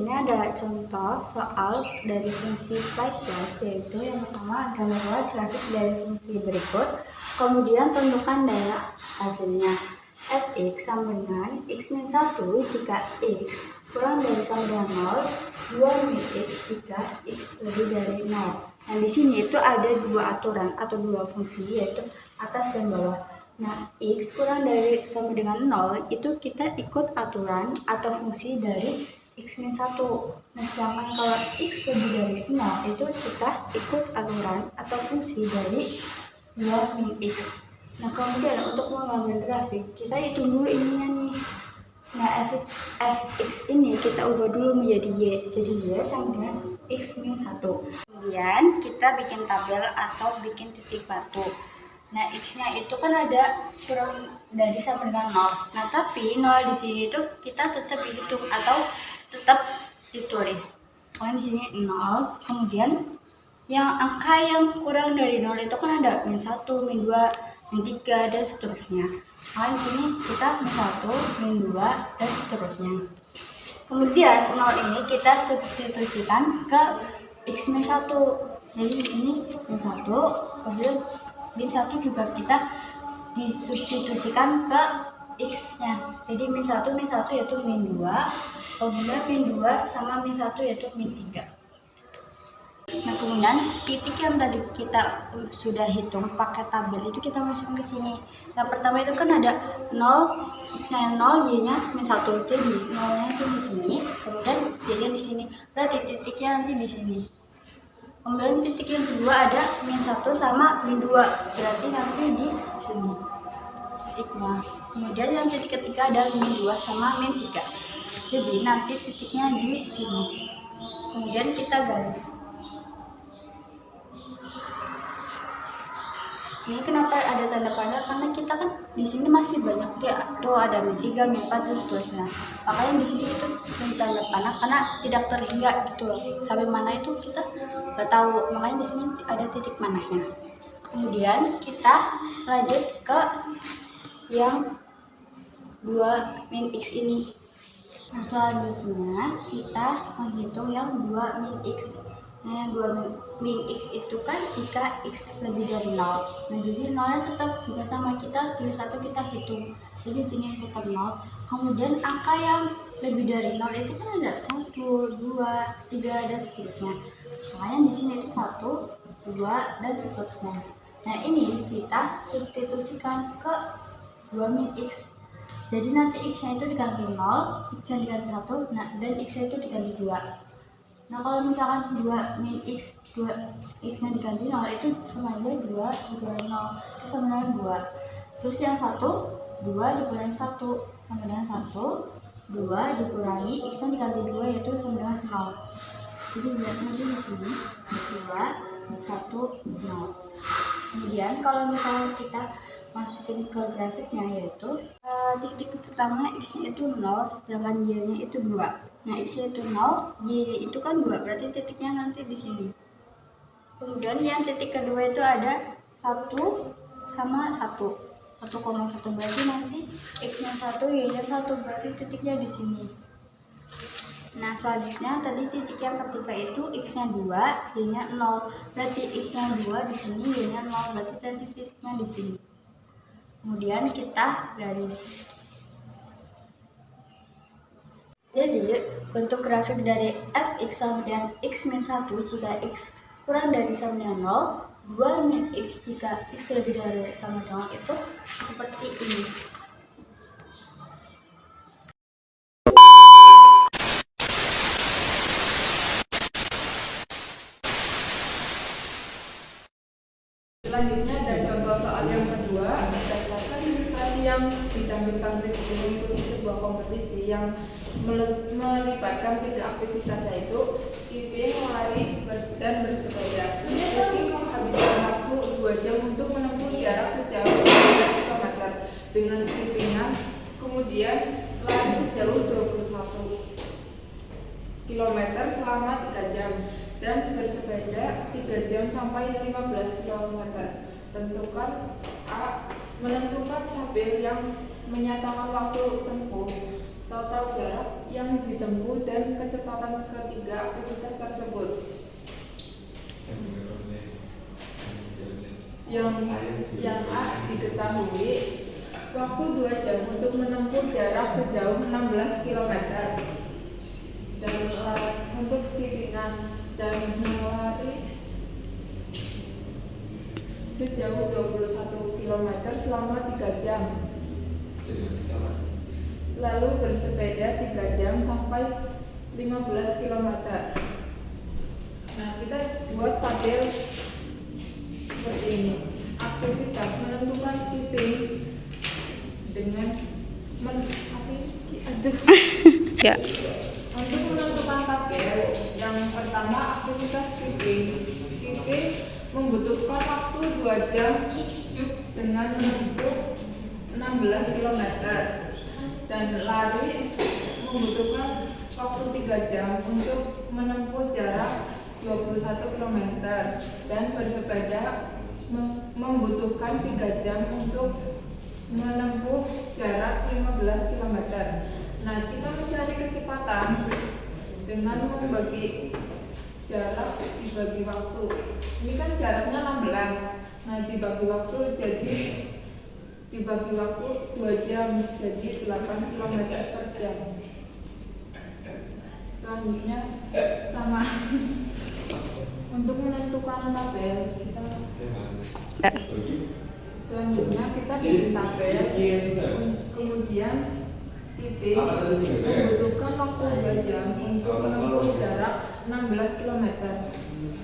sini ada contoh soal dari fungsi Laplace, yaitu yang pertama gambarlah grafik dari fungsi berikut, kemudian tentukan daya hasilnya. Fx sama dengan x min 1 jika x kurang dari sama dengan 0, 2 min x jika x lebih dari 0. Nah, di sini itu ada dua aturan atau dua fungsi, yaitu atas dan bawah. Nah, x kurang dari sama dengan 0 itu kita ikut aturan atau fungsi dari x min 1. Nah, sedangkan kalau x lebih dari 0 itu kita ikut aturan atau fungsi dari 2 min x. Nah, kemudian untuk mengambil grafik, kita hitung dulu ininya nih. Nah, fx ini kita ubah dulu menjadi y. Jadi y sama dengan x min 1. Kemudian kita bikin tabel atau bikin titik batu. Nah, x-nya itu kan ada kurang dari sama dengan 0. Nah, tapi 0 di sini itu kita tetap dihitung atau tetap ditulis. Karena di sini 0, kemudian yang angka yang kurang dari 0 itu kan ada min 1, min 2, min 3 dan seterusnya. Nah, di sini kita min 1, min 2 dan seterusnya. Kemudian 0 ini kita substitusikan ke x min 1. Jadi di sini min 1, kemudian min 1 juga kita disubstitusikan ke x-nya. Jadi min 1 yaitu min 2, kemudian min 2 sama min 1 yaitu min 3. Nah, kemudian titik yang tadi kita sudah hitung pakai tabel itu kita masukkan ke sini. Yang pertama itu kan ada 0, x-nya 0, y-nya min 1. Jadi 0-nya itu di sini, kemudian y-nya di sini. Berarti titiknya nanti di sini. Kemudian titik yang kedua ada min 1 sama min 2. Berarti nanti di sini titiknya. Kemudian yang titik ketiga ada min 2 sama min 3. Jadi nanti titiknya di sini. Kemudian kita garis. Ini kenapa ada tanda panah? Karena kita kan di sini masih banyak ya, tuh ada min 3, min 4 dan seterusnya. Makanya di sini itu tanda panah karena tidak terhingga gitu loh. Sampai mana itu kita nggak tahu. Makanya di sini ada titik panahnya. Kemudian kita lanjut ke yang 2 min x ini. Nah, selanjutnya kita menghitung yang 2 min x. Nah, yang 2 min x itu kan jika x lebih dari 0. Nah, jadi 0-nya tetap juga sama, kita tulis atau kita hitung. Jadi sini tetap 0. Kemudian angka yang lebih dari 0 itu kan ada 1, 2, 3 dan seterusnya. Makanya di sini itu 1, 2 dan seterusnya. Nah, ini kita substitusikan ke 2 min x. Jadi nanti x-nya itu diganti 0, x-nya diganti 1, nah, dan x-nya itu diganti 2. Nah, kalau misalkan 2 min x, 2 x-nya diganti 0 itu sama aja 2 dikurangi 0, itu sama dengan 2. Terus yang 1, 2 dikurangi 1 sama dengan 1, 2 dikurangi x-nya diganti 2 yaitu sama dengan 0. Jadi lihat nanti di sini 2, 1, 0. Kemudian kalau misalnya kita masukin ke grafiknya, yaitu titik pertama x-nya itu 0, sedangkan y-nya itu 2. Nah, x-nya itu 0, y itu kan 2, berarti titiknya nanti di sini. Kemudian yang titik kedua itu ada 1 sama 1, 1,1, berarti nanti x-nya 1, y-nya 1, berarti titiknya di sini. Nah, selanjutnya tadi titik yang ketiga itu x-nya 2, y-nya 0, berarti x-nya 2 di sini, y-nya 0, berarti nanti titiknya di sini. Kemudian kita garis. Jadi bentuk grafik dari fx sama dengan x min 1 jika x kurang dari sama dengan 0, 2 min x jika x lebih dari sama dengan 0 itu seperti ini. Selanjutnya ada contoh soal yang kedua. Berdasarkan ilustrasi yang ditampilkan di sini mengikuti sebuah kompetisi yang melibatkan 3 aktivitas, yaitu skipping, lari, dan bersepeda. Skipping menghabiskan waktu 2 jam untuk menempuh jarak sejauh 12 km dengan skippingan, kemudian lari sejauh 21 km selama 3 jam, dan bersepeda 3 jam sampai 15 km. Tentukan A. Menentukan tabel yang menyatakan waktu tempuh, total jarak yang ditempuh dan kecepatan ketiga aktivitas tersebut. Yang A diketahui waktu 2 jam untuk menempuh jarak sejauh 16 km untuk skippingan dan melari sejauh 21 km selama 3 jam. Lalu bersepeda 3 jam sampai 15 km. Nah, kita buat tabel seperti ini. Aktivitas menentukan skipping dengan Ya. Untuk menentukan tabel, yang pertama aktivitas skipping. Skipping membutuhkan waktu 2 jam dengan menempuh 16 km dan lari membutuhkan waktu 3 jam untuk menempuh jarak 21 km dan bersepeda membutuhkan 3 jam untuk menempuh jarak 15 km. Nah, kita mencari kecepatan dengan membagi jarak dibagi waktu. Ini kan jaraknya 16. Nah, dibagi waktu jadi dibagi waktu 2 jam jadi 8 km per jam. Selanjutnya sama untuk menentukan tabel kita selanjutnya kita bikin tabel, kemudian skipping membutuhkan waktu 2 jam untuk menempuh jarak 16 km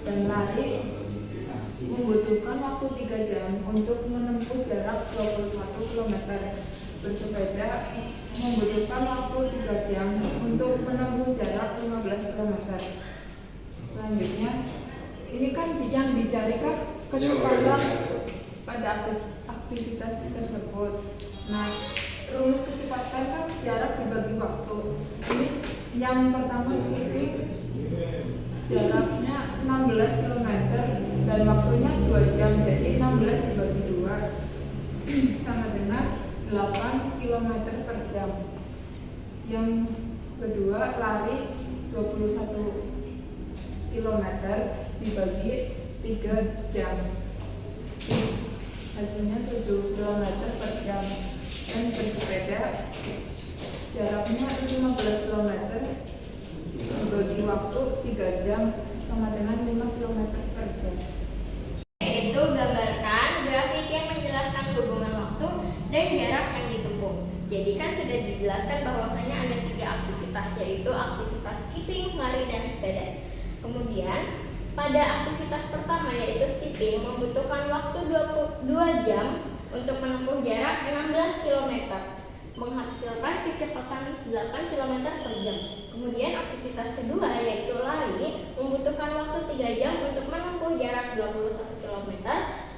dan lari membutuhkan waktu 3 jam untuk menempuh jarak 21 km. Bersepeda membutuhkan waktu 3 jam untuk menempuh jarak 15 km. Selanjutnya, ini kan yang dicarikan kecepatan pada aktivitas tersebut. Nah, rumus kecepatan kan jarak dibagi waktu. Ini yang pertama skipping jaraknya 16 km dan waktunya 2 jam, jadi 16 dibagi 2 sama dengan 8 km per jam. Yang kedua lari 21 km dibagi 3 jam, hasilnya 7 km per jam. Dan bersepeda jaraknya 15 km dibagi waktu 3 jam sama dengan 5 km per jam. Yaitu gambarkan grafik yang menjelaskan hubungan waktu dan jarak yang ditempuh. Jadi kan sudah dijelaskan bahwasanya ada 3 aktivitas, yaitu aktivitas skipping, lari, dan sepeda. Kemudian pada aktivitas pertama yaitu skipping membutuhkan waktu 2 jam untuk menempuh jarak 16 km, menghasilkan kecepatan 8 km per jam. Kemudian aktivitas kedua yaitu lari membutuhkan waktu 3 jam untuk menempuh jarak 21 km,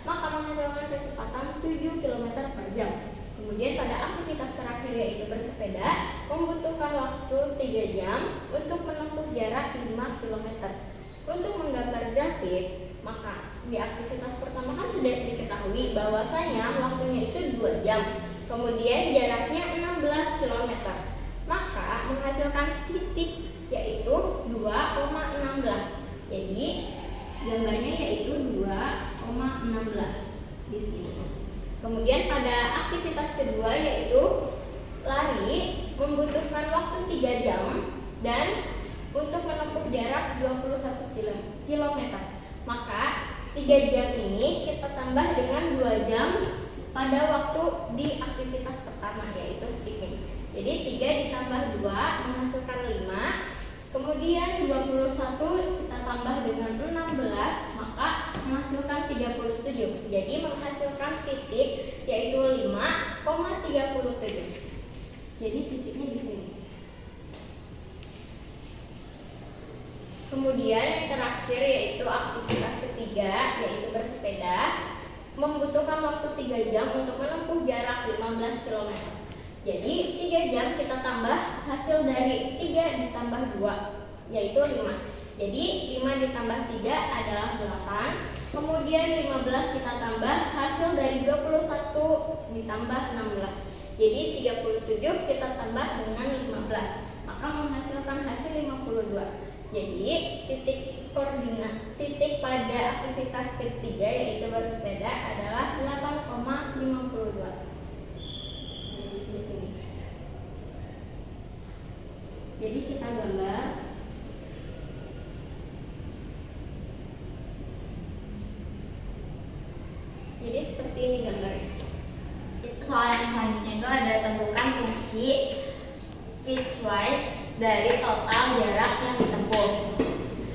maka menghasilkan kecepatan 7 km per jam. Kemudian pada aktivitas terakhir yaitu bersepeda membutuhkan waktu 3 jam untuk menempuh jarak 5 km. Untuk menggambar grafik, maka di aktivitas pertama kan sudah diketahui bahwasanya waktunya itu 2 jam. Kemudian jaraknya 16 km. Maka menghasilkan titik yaitu 2,16. Jadi gambarnya yaitu 2,16 di sini. Kemudian pada aktivitas kedua yaitu lari membutuhkan waktu 3 jam dan untuk menempuh jarak 21 km. Maka 3 jam ini kita tambah dengan 2 jam pada waktu di aktivitas pertama yaitu skipping. Jadi 3 ditambah 2 menghasilkan 5. Kemudian 21 kita tambah dengan 16 maka menghasilkan 37. Jadi menghasilkan titik yaitu 5,37. Jadi titiknya di sini. Kemudian yang terakhir yaitu aktivitas ketiga yaitu bersepeda membutuhkan waktu 3 jam untuk menempuh jarak 15 km. Jadi 3 jam kita tambah hasil dari 3 ditambah 2 yaitu 5. Jadi 5 ditambah 3 adalah 8. Kemudian 15 kita tambah hasil dari 21 ditambah 16. Jadi 37 kita tambah dengan 15. Maka menghasilkan mendapatkan hasil 52. Jadi titik pada aktivitas ketiga yaitu bersepeda adalah 8,52. Jadi di sini. Jadi kita gambar. Jadi seperti ini gambarnya. Soal yang selanjutnya itu ada tentukan fungsi piecewise dari total jarak yang ditempuh.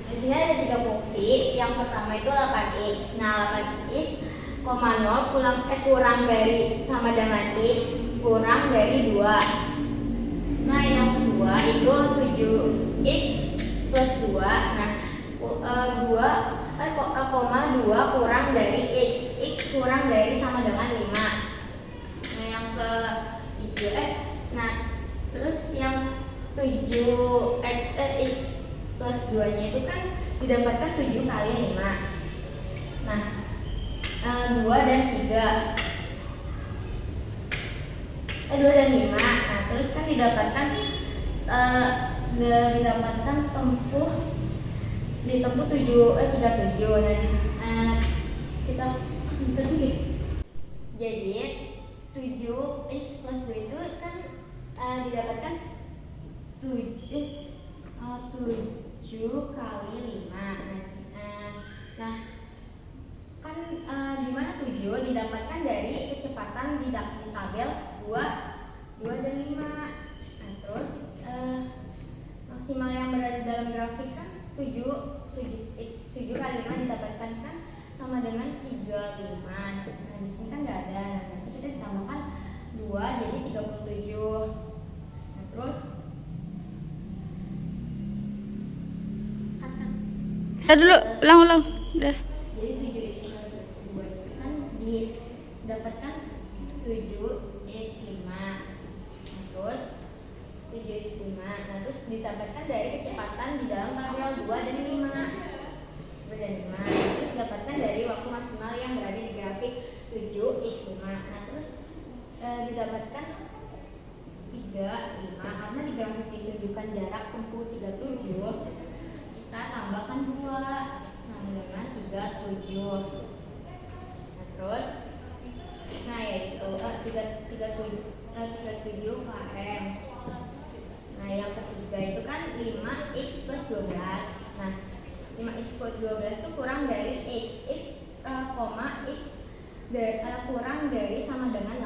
Di sini ada 3 fungsi. Yang pertama itu 8x. Nah, 8x, 0 kurang dari sama dengan x kurang dari 2. Nah, yang kedua itu 7x plus 2. Nah, 2 kurang dari x kurang dari sama dengan 5. Nah, yang ketiga terus yang 7x plus 2 nya itu kan didapatkan 7 kali 5. Nah, 2 dan 5. Nah, terus kan didapatkan ditempuh 37. Nah, kita tertulis. Jadi 7x plus 2 itu kan didapatkan 7 kali 5. Nah, kan di mana 7 didapatkan dari kecepatan di tabel 2 dan 5. Nah, terus maksimal yang berada dalam grafik kan 7 kali 5 didapatkan kan sama dengan 35. Nah, di sini kan nggak ada. Nah, nanti kita ditambahkan 2 jadi 37. Nah, terus dulu ulang. Udah. jadi 7x plus 2 itu kan didapatkan 7x5. Nah, terus 7x5. Nah, terus didapatkan dari kecepatan di dalam tabel 2 dan 5. Terus didapatkan dari waktu maksimal yang berada di grafik 7x5. Nah, terus didapatkan 35 karena di grafik ditunjukkan jarak tempuh 37. Kita tambahkan 2 sama dengan 37. Nah, terus yaitu 37 km. Nah, yang ketiga itu kan 5x plus 12. Nah, 5x plus 12 itu kurang dari x kurang dari sama dengan